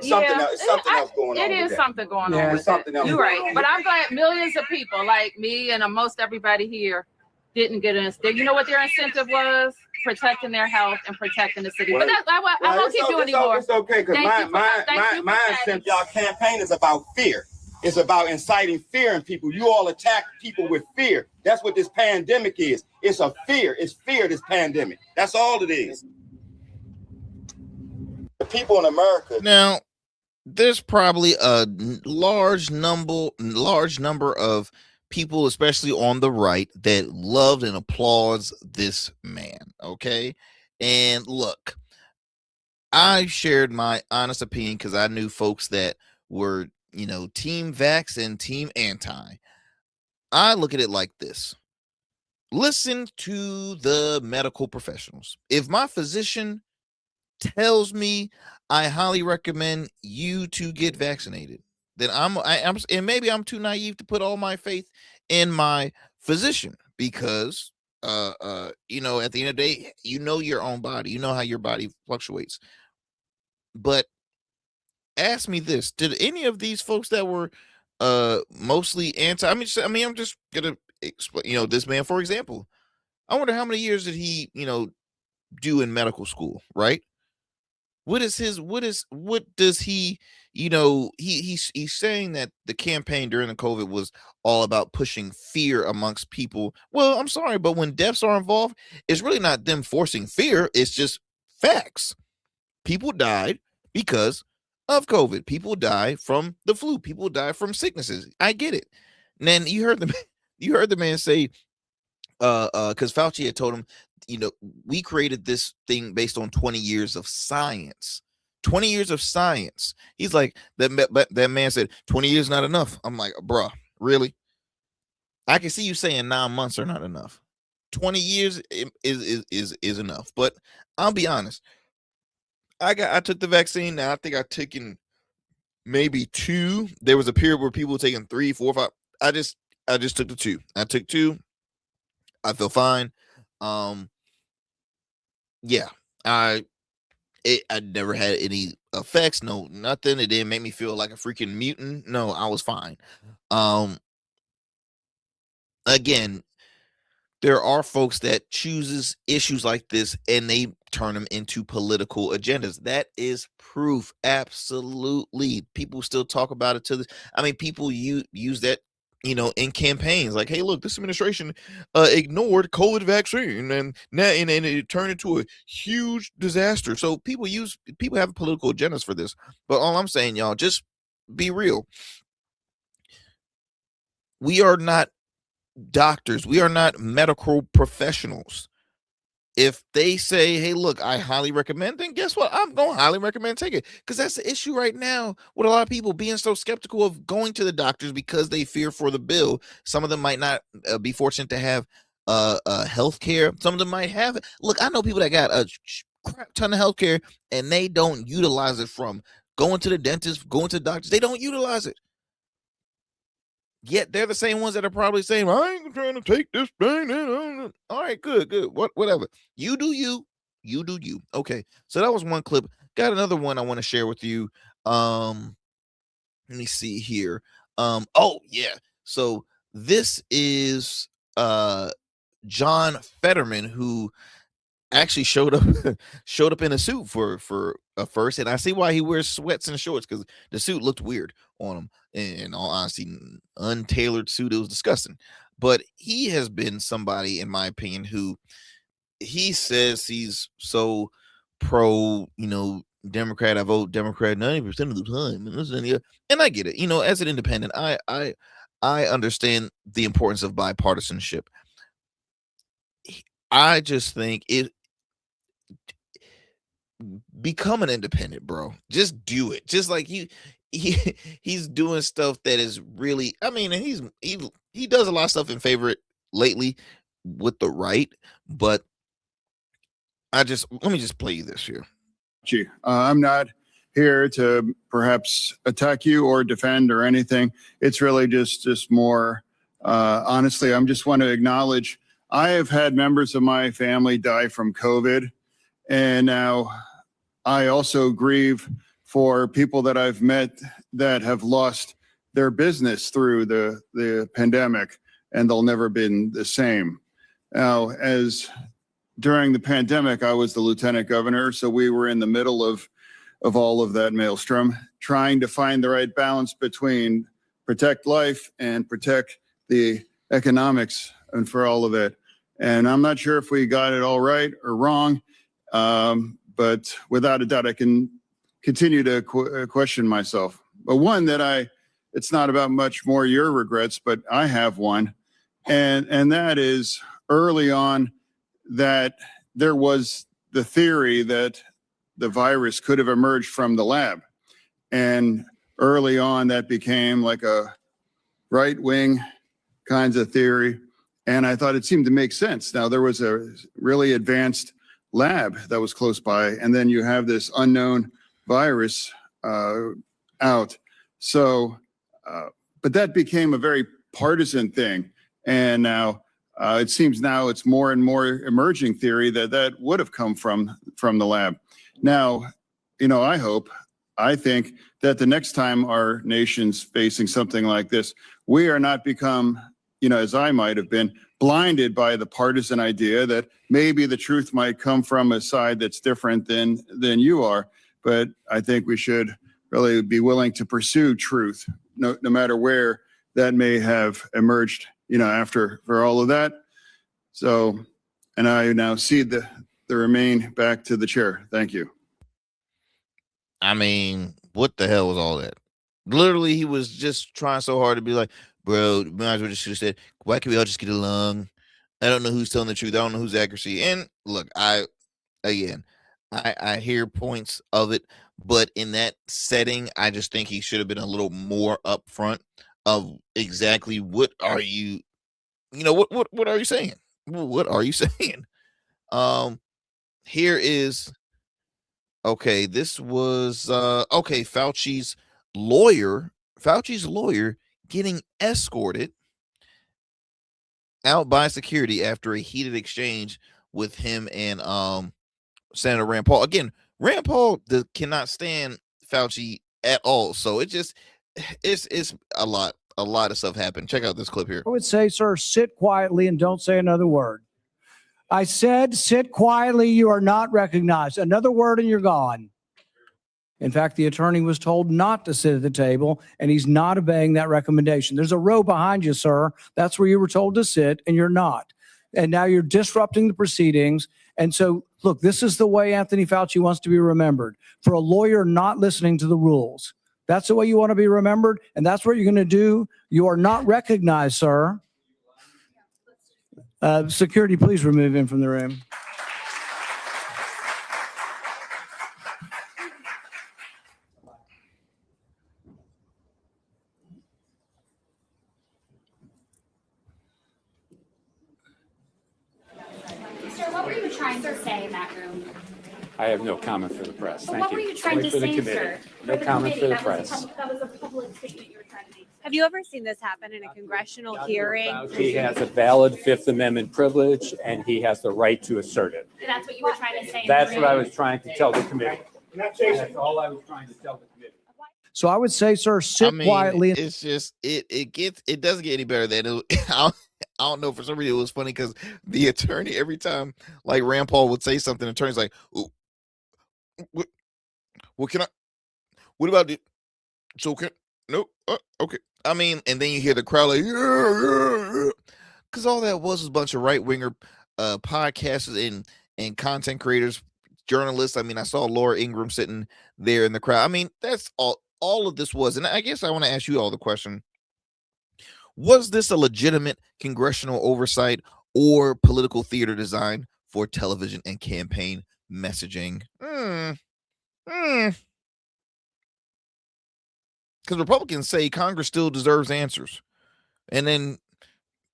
Something else going on. It is something going on with something else. You're right. But I'm glad millions of people like me and most everybody here didn't get an. You know what their incentive was? Protecting their health and protecting the city. But I won't keep you anymore. It's okay, because my incentive, y'all campaign is about fear. It's about inciting fear in people. You all attack people with fear. That's what this pandemic is. It's a fear. It's fear, this pandemic. That's all it is. The people in America. Now, there's probably a large number of people, especially on the right, that loved and applauds this man. Okay. And look, I shared my honest opinion because I knew folks that were, team vax and team anti. I look at it like this. Listen to the medical professionals. If my physician tells me I highly recommend you to get vaccinated, then I'm and maybe I'm too naive to put all my faith in my physician because at the end of the day, your own body, you know how your body fluctuates. But ask me this: did any of these folks that were mostly anti? I'm just gonna explain. This man, for example, I wonder how many years did he do in medical school, right? What does he, he's saying that the campaign during the COVID was all about pushing fear amongst people. Well, I'm sorry, but when deaths are involved, it's really not them forcing fear. It's just facts. People died because of COVID. People die from the flu. People die from sicknesses. I get it. And then you heard the man say, because Fauci had told him, we created this thing based on 20 years of science. 20 years of science. He's like, that man said 20 years not enough. I'm like, bruh, really? I can see you saying 9 months are not enough. 20 years is enough. But I'll be honest. I took the vaccine. Now I think I took in maybe 2. There was a period where people were taking 3, 4, 5. I just took the 2. I took 2. I feel fine. Yeah, I never had any effects, no nothing. It didn't make me feel like a freaking mutant. No, I was fine. Again, there are folks that chooses issues like this and they turn them into political agendas. That is proof. Absolutely. People still talk about it to this. People use that in campaigns, like, hey, look, this administration ignored COVID vaccine and it turned into a huge disaster. So people have political agendas for this. But all I'm saying, y'all, just be real. We are not doctors. We are not medical professionals. If they say, hey, look, I highly recommend, then guess what? I'm going to highly recommend take it. Because that's the issue right now with a lot of people being so skeptical of going to the doctors because they fear for the bill. Some of them might not be fortunate to have health care. Some of them might have it. Look, I know people that got a crap ton of health care and they don't utilize it, from going to the dentist, going to the doctors. They don't utilize it. Yet they're the same ones that are probably saying, I ain't trying to take this thing. All right, good. Whatever. You do you. You do you. Okay. So that was one clip. Got another one I want to share with you. Let me see here. Oh yeah. So this is John Fetterman, who actually showed up in a suit for a first, and I see why he wears sweats and shorts, because the suit looked weird on him. In all honesty, untailored suit, it was disgusting. But he has been somebody, in my opinion, who he says he's so pro, Democrat. I vote Democrat 90% of the time, and I get it. As an independent, I understand the importance of bipartisanship. I just think become an independent, bro. Just do it. Just like he's doing stuff that is really, and he does a lot of stuff in favor lately with the right, but let me just play you this here. I'm not here to perhaps attack you or defend or anything. It's really just more honestly, I just want to acknowledge I have had members of my family die from COVID, and now I also grieve for people that I've met that have lost their business through the pandemic, and they'll never been the same. Now, as during the pandemic, I was the lieutenant governor, so we were in the middle of all of that maelstrom, trying to find the right balance between protect life and protect the economics and for all of it. And I'm not sure if we got it all right or wrong, but without a doubt, I can continue to question myself. But one that it's not about much more your regrets, but I have one. And that is early on that there was the theory that the virus could have emerged from the lab. And early on that became like a right-wing kinds of theory. And I thought it seemed to make sense. Now, there was a really advanced lab that was close by, and then you have this unknown virus out. So, but that became a very partisan thing. And now it seems now it's more and more emerging theory that would have come from the lab. Now, I think that the next time our nation's facing something like this, we are not become, as I might have been, blinded by the partisan idea that maybe the truth might come from a side that's different than you are. But I think we should really be willing to pursue truth, no matter where that may have emerged, after for all of that. So, and I now cede the remain back to the chair. Thank you. What the hell was all that? Literally, he was just trying so hard to be like, bro, might as well just should have said, why can't we all just get along? I don't know who's telling the truth. I don't know who's accuracy. And look, I hear points of it, but in that setting, I just think he should have been a little more upfront of exactly what are you, what are you saying? What are you saying? Here is, okay, this was, Fauci's lawyer getting escorted out by security after a heated exchange with him and Senator Rand Paul. Again, Rand Paul cannot stand Fauci at all. So it's a lot of stuff happened. Check out this clip here. I would say, sir, sit quietly and don't say another word. I said, sit quietly. You are not recognized. Another word and you're gone. In fact, the attorney was told not to sit at the table, and he's not obeying that recommendation. There's a row behind you, sir. That's where you were told to sit, and you're not. And now you're disrupting the proceedings. And so, look, this is the way Anthony Fauci wants to be remembered, for a lawyer not listening to the rules. That's the way you want to be remembered, and that's what you're going to do. You are not recognized, sir. Security, please remove him from the room. Trying to say in that room? I have no comment for the press. But Thank what you. were you trying to say, sir? No comment for the press. That was a public statement you were trying to make. Have you ever seen this happen in a congressional hearing? He has a valid Fifth Amendment privilege, and he has the right to assert it. That's what you were trying to say. That's what I was trying to tell the committee. That's all I was trying to tell the committee. So I would say, sir, sit quietly. It's just it doesn't get any better than it. I don't know, for some reason it was funny because the attorney, every time like Rand Paul would say something, the attorney's like, what can I? What about it? So can no? Okay. I mean, and then you hear the crowd like, yeah, because all that was a bunch of right winger podcasters and content creators, journalists. I mean, I saw Laura Ingraham sitting there in the crowd. I mean, that's all of this was. And I guess I want to ask you all the question: was this a legitimate congressional oversight or political theater design for television and campaign messaging? Because Republicans say Congress still deserves answers. And then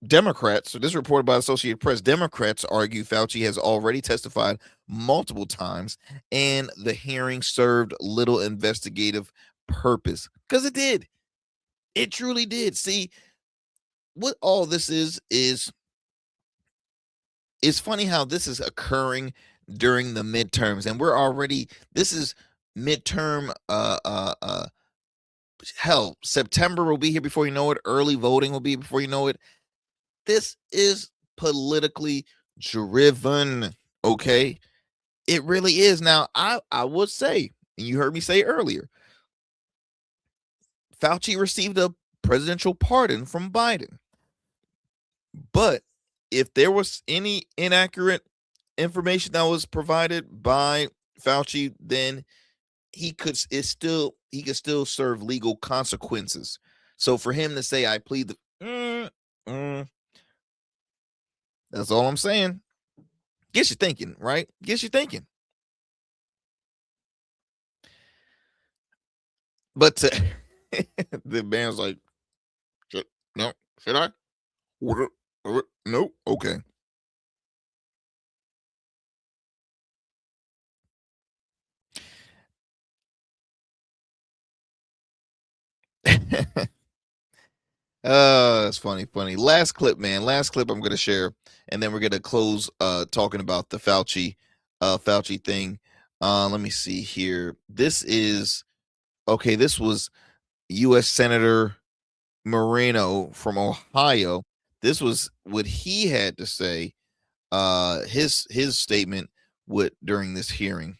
Democrats, so this is reported by Associated Press, Democrats argue Fauci has already testified multiple times and the hearing served little investigative purpose. Because it did. It truly did. See, what all this is it's funny how this is occurring during the midterms, and we're already, this is midterm hell, September will be here before you know it. Early voting will be before you know it. This is politically driven, okay? It really is. Now, I would say, and you heard me say earlier, Fauci received a presidential pardon from Biden. But if there was any inaccurate information that was provided by Fauci, then he could still serve legal consequences. So for him to say, I plead the that's all I'm saying. Gets you thinking, right? Gets you thinking. But the man's like, no, should I? No, okay. It's funny. Last clip, man. Last clip I'm gonna share, and then we're gonna close talking about the Fauci thing. Let me see here. This was U.S. Senator Moreno from Ohio. This was what he had to say. His statement during this hearing.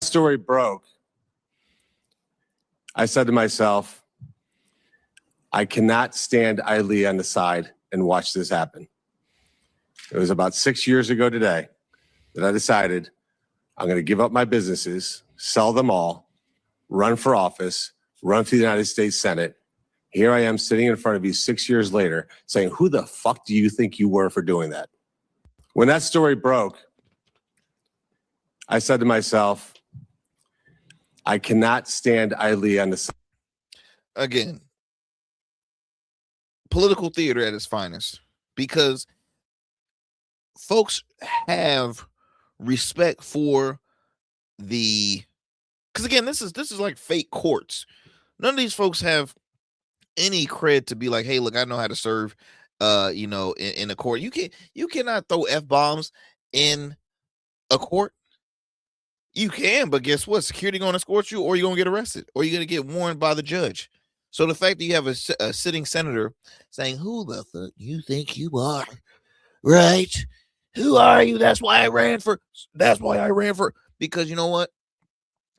Story broke. I said to myself, I cannot stand idly on the side and watch this happen. It was about 6 years ago today that I decided I'm going to give up my businesses, sell them all, run for office, run for the United States Senate. Here I am sitting in front of you 6 years later saying, who the fuck do you think you were for doing that? When that story broke, I said to myself, I cannot stand idly on the side. Again, political theater at its finest, because folks have respect for because again, this is like fake courts. None of these folks have any cred to be like, hey, look, I know how to serve in a court. You cannot throw F-bombs in a court. You can, but guess what? Security going to escort you, or you're going to get arrested, or you're going to get warned by the judge. So the fact that you have a sitting senator saying, who the fuck you think you are, right? Who are you? That's why I ran for, because you know what?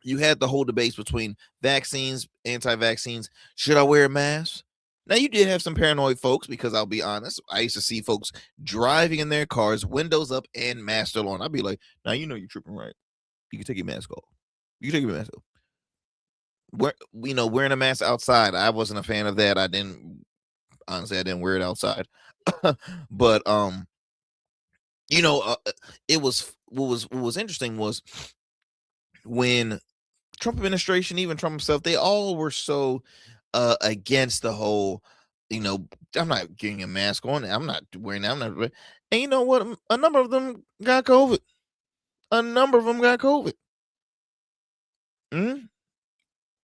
You had the whole debate between vaccines, anti-vaccines. Should I wear a mask? Now, you did have some paranoid folks, because I'll be honest, I used to see folks driving in their cars, windows up and mask still on. I'd be like, now, you know you're tripping, right? You can take your mask off. Wearing a mask outside, I wasn't a fan of that. I didn't wear it outside. But it was what was interesting was when Trump administration, even Trump himself, they all were so against the whole, I'm not getting a mask on. I'm not wearing that. And you know what? A number of them got COVID.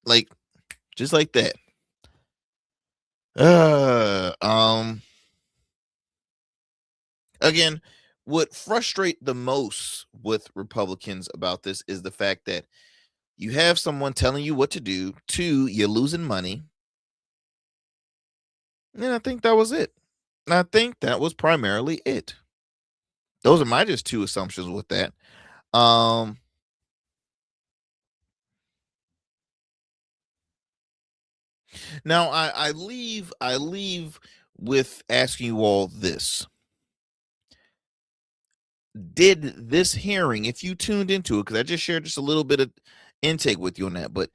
Like, just like that. Again, what frustrate the most with Republicans about this is the fact that you have someone telling you what to do. Two, you're losing money. And I think that was it. I think that was primarily it. Those are my just two assumptions with that. Now I leave with asking you all this. Did this hearing, if you tuned into it, because I just shared just a little bit of intake with you on that, but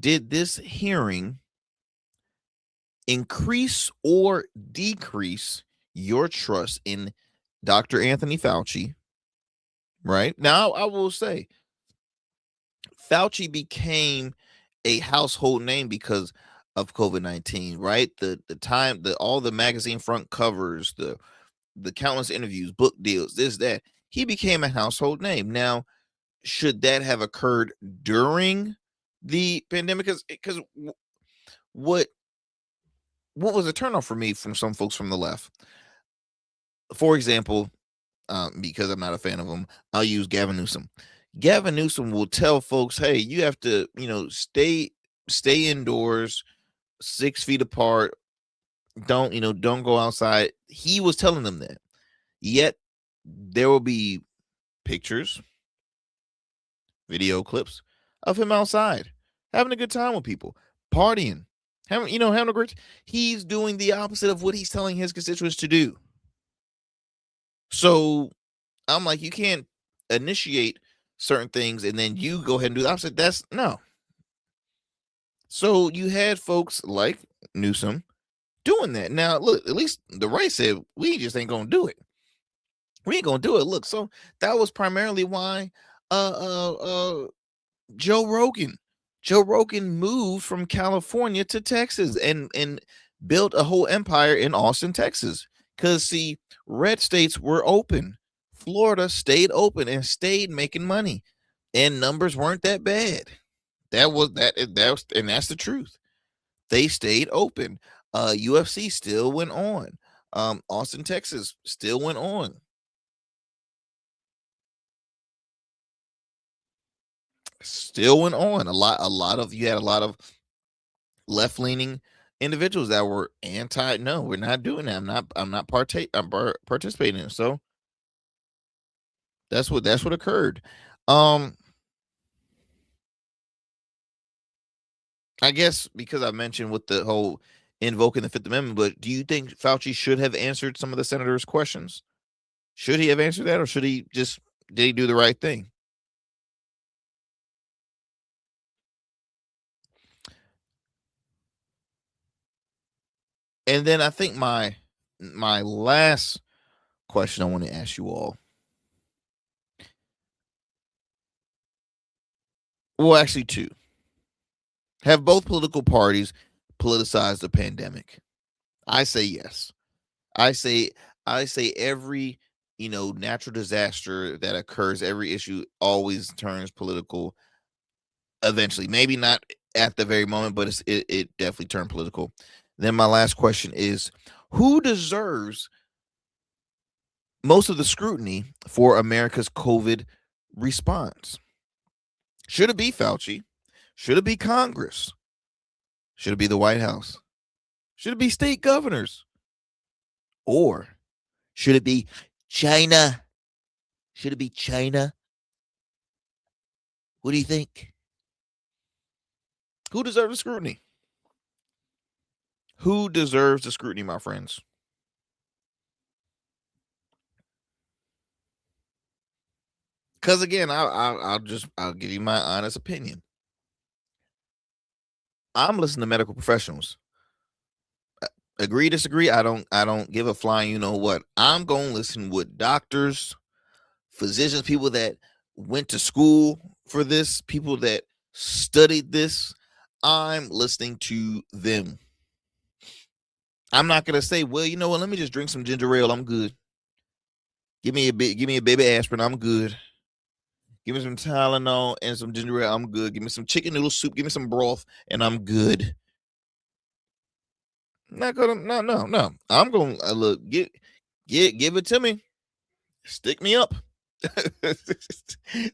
did this hearing increase or decrease your trust in Dr. Anthony Fauci? Right now, I will say Fauci became a household name because of COVID-19, right? The time, all the magazine front covers, the countless interviews, book deals, this, that. He became a household name. Now, should that have occurred during the pandemic? Because what was a turnoff for me from some folks from the left? For example, because I'm not a fan of him, I'll use Gavin Newsom. Gavin Newsom will tell folks, hey, you have to, stay indoors, 6 feet apart. Don't go outside. He was telling them that. Yet there will be pictures, video clips of him outside having a good time with people, partying, having a great. He's doing the opposite of what he's telling his constituents to do. So I'm like, you can't initiate certain things and then you go ahead and do the opposite. That's no. So you had folks like Newsom doing that. Now, look, at least the right said we just ain't gonna do it. We ain't gonna do it. Look, so that was primarily why Joe Rogan moved from California to Texas and built a whole empire in Austin, Texas. Because see, red states were open. Florida stayed open and stayed making money, and numbers weren't that bad. And that's the truth. They stayed open. UFC still went on. Austin, Texas still went on. Still went on. You had a lot of left-leaning individuals that were anti. No, we're not doing that. I'm not participating in it. So that's what occurred. I guess because I mentioned with the whole invoking the Fifth Amendment, but do you think Fauci should have answered some of the senators' questions? Should he have answered that, or did he do the right thing? And then I think my last question I want to ask you all. Well, actually, two. Have both political parties politicized the pandemic? I say yes. I say every natural disaster that occurs, every issue always turns political. Eventually, maybe not at the very moment, but it definitely turned political. Then my last question is, who deserves most of the scrutiny for America's COVID response? Should it be Fauci? Should it be Congress? Should it be the White House? Should it be state governors? Or should it be China? Should it be China? What do you think? Who deserves the scrutiny? Who deserves the scrutiny, my friends? Because again, I'll give you my honest opinion. I'm listening to medical professionals. Agree, disagree. I don't give a flying you know what. I'm going to listen with doctors, physicians, people that went to school for this, people that studied this. I'm listening to them. I'm not going to say, well, you know what? Let me just drink some ginger ale. I'm good. Give me a baby aspirin. I'm good. Give me some Tylenol and some ginger ale. I'm good. Give me some chicken noodle soup. Give me some broth and I'm good. Not gonna. No. I'm gonna look. Give it to me. Stick me up.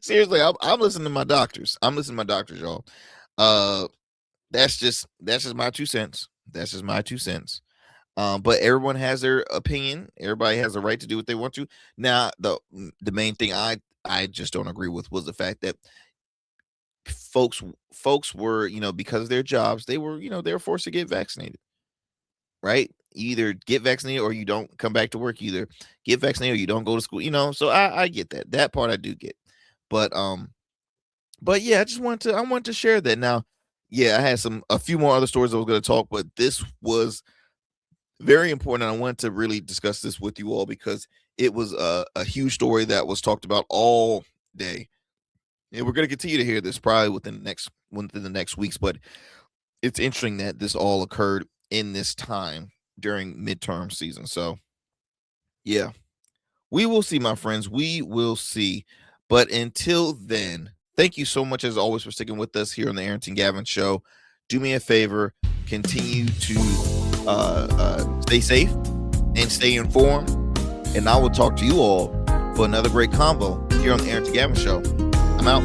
Seriously, I'm listening to my doctors. Y'all. That's just my 2 cents. But everyone has their opinion. Everybody has the right to do what they want to. Now, the main thing I just don't agree with was the fact that folks were, because of their jobs, they were forced to get vaccinated. Right? You either get vaccinated or you don't come back to work. You either get vaccinated or you don't go to school. So I get that. That part I do get. But yeah, I wanted to share that. Now, yeah, I had a few more other stories I was going to talk, but this was very important. And I wanted to really discuss this with you all because it was a huge story that was talked about all day. And we're going to continue to hear this probably within the next weeks, but it's interesting that this all occurred in this time during midterm season. So yeah, we will see, my friends. We will see. But until then, thank you so much as always for sticking with us here on the Arrington Gavin Show. Do me a favor, continue to stay safe and stay informed. And I will talk to you all for another great convo here on the Arrington Gavin Show. I'm out.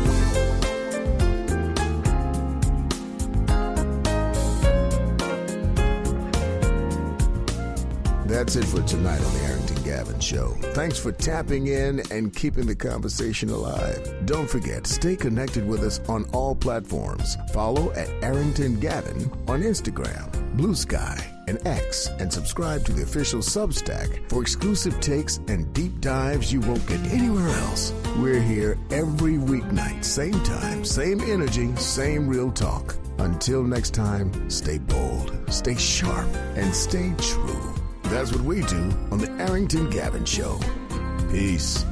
That's it for tonight on the Arrington Gavin Show. Thanks for tapping in and keeping the conversation alive. Don't forget, stay connected with us on all platforms. Follow at Arrington Gavin on Instagram, Blue Sky, and X, and subscribe to the official Substack for exclusive takes and deep dives you won't get anywhere else. We're here every weeknight, same time, same energy, same real talk. Until next time, stay bold, stay sharp, and stay true. That's what we do on the Arrington Gavin Show. Peace.